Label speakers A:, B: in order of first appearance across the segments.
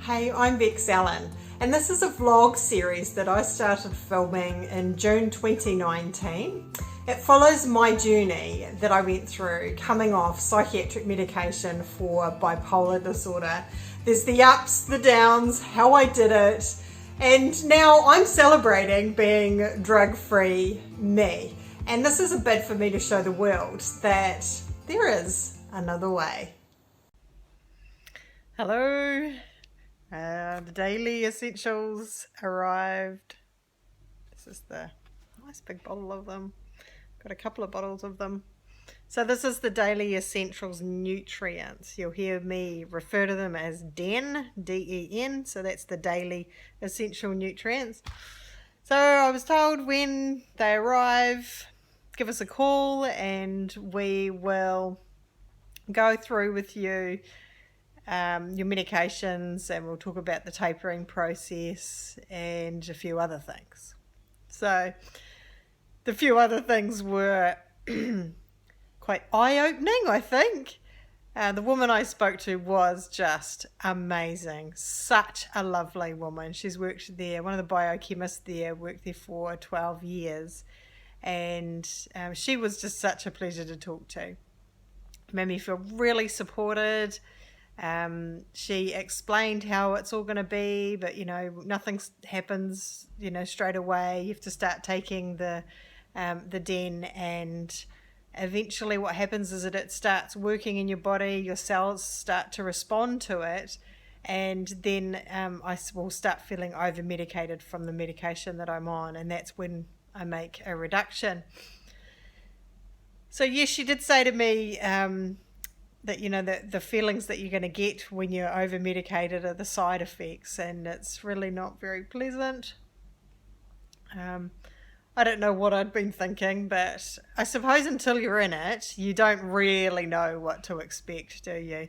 A: Hey, I'm Bex Allen, and this is a vlog series that I started filming in June 2019. It follows my journey that I went through coming off psychiatric medication for bipolar disorder. There's the ups, the downs, how I did it, and now I'm celebrating being drug-free me. And this is a bid for me to show the world that there is another way. Hello. The daily essentials arrived. This is the nice big bottle of them. Got a couple of bottles of them. So this is the daily essentials nutrients. You'll hear me refer to them as DEN, D-E-N. So that's the daily essential nutrients. So I was told when they arrive, give us a call and we will go through with you your medications, and we'll talk about the tapering process and a few other things. So the few other things were quite eye-opening, I think. The woman I spoke to was just amazing. Such a lovely woman. She's worked there, one of the biochemists there, worked there for 12 years. And she was just such a pleasure to talk to. Made me feel really supported. She explained how it's all going to be, but nothing happens straight away. You have to start taking the DEN, and eventually what happens is that it starts working in your body, your cells start to respond to it, and then I will start feeling over medicated from the medication that I'm on, and that's when I make a reduction. So yes, she did say to me that the feelings that you're going to get when you're over medicated are the side effects, and it's really not very pleasant. I don't know what I'd been thinking, but I suppose until you're in it, you don't really know what to expect, do you?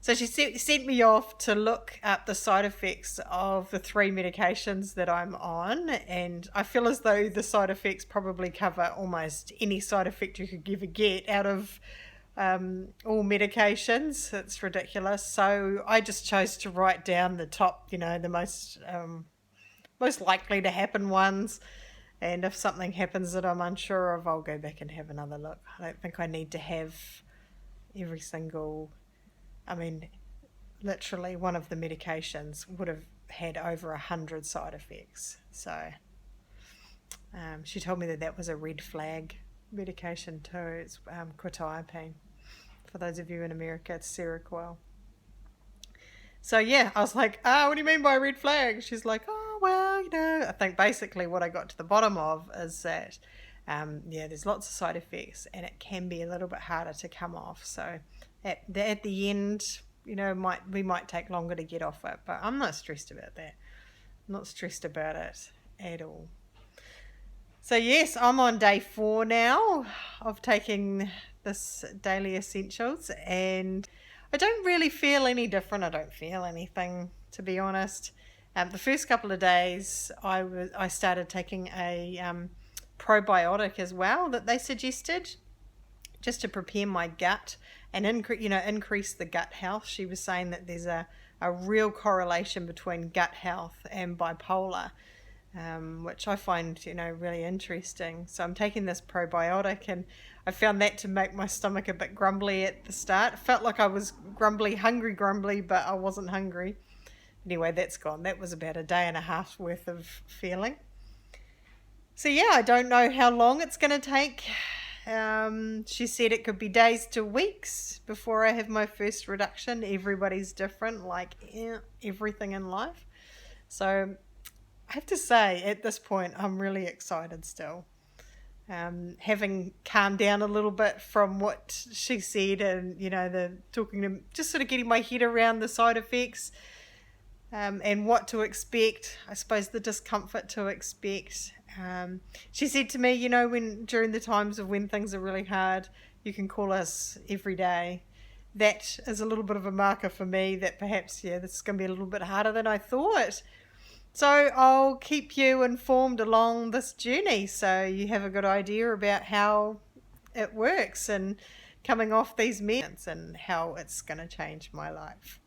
A: So she sent me off to look up the side effects of the 3 medications that I'm on, and I feel as though the side effects probably cover almost any side effect you could ever get out of all medications. It's ridiculous. So I just chose to write down the top, the most likely to happen ones. And if something happens that I'm unsure of, I'll go back and have another look. I don't think I need to have every single, literally one of the medications would have had over 100 side effects. So she told me that was a red flag medication too. It's quetiapine. For those of you in America, it's Seroquel. So yeah, I was like, what do you mean by red flag? She's like, I think basically what I got to the bottom of is that there's lots of side effects, and it can be a little bit harder to come off. So at the end, we might take longer to get off it, but I'm not stressed about that. I'm not stressed about it at all. So yes, I'm on day 4 now of taking this daily essentials, and I don't really feel any different. I don't feel anything, to be honest. The first couple of days I started taking a probiotic as well that they suggested, just to prepare my gut and increase the gut health. She was saying that there's a real correlation between gut health and bipolar. Which I find, really interesting. So I'm taking this probiotic, and I found that to make my stomach a bit grumbly at the start. It felt like I was hungry, but I wasn't hungry. Anyway, that's gone. That was about a day and a half worth of feeling. So yeah, I don't know how long it's going to take. She said it could be days to weeks before I have my first reduction. Everybody's different, like everything in life. So I have to say, at this point, I'm really excited still. Having calmed down a little bit from what she said, and just sort of getting my head around the side effects, and what to expect. I suppose the discomfort to expect. She said to me, during the times of when things are really hard, you can call us every day. That is a little bit of a marker for me that perhaps, this is going to be a little bit harder than I thought. So I'll keep you informed along this journey, so you have a good idea about how it works and coming off these meds and how it's going to change my life.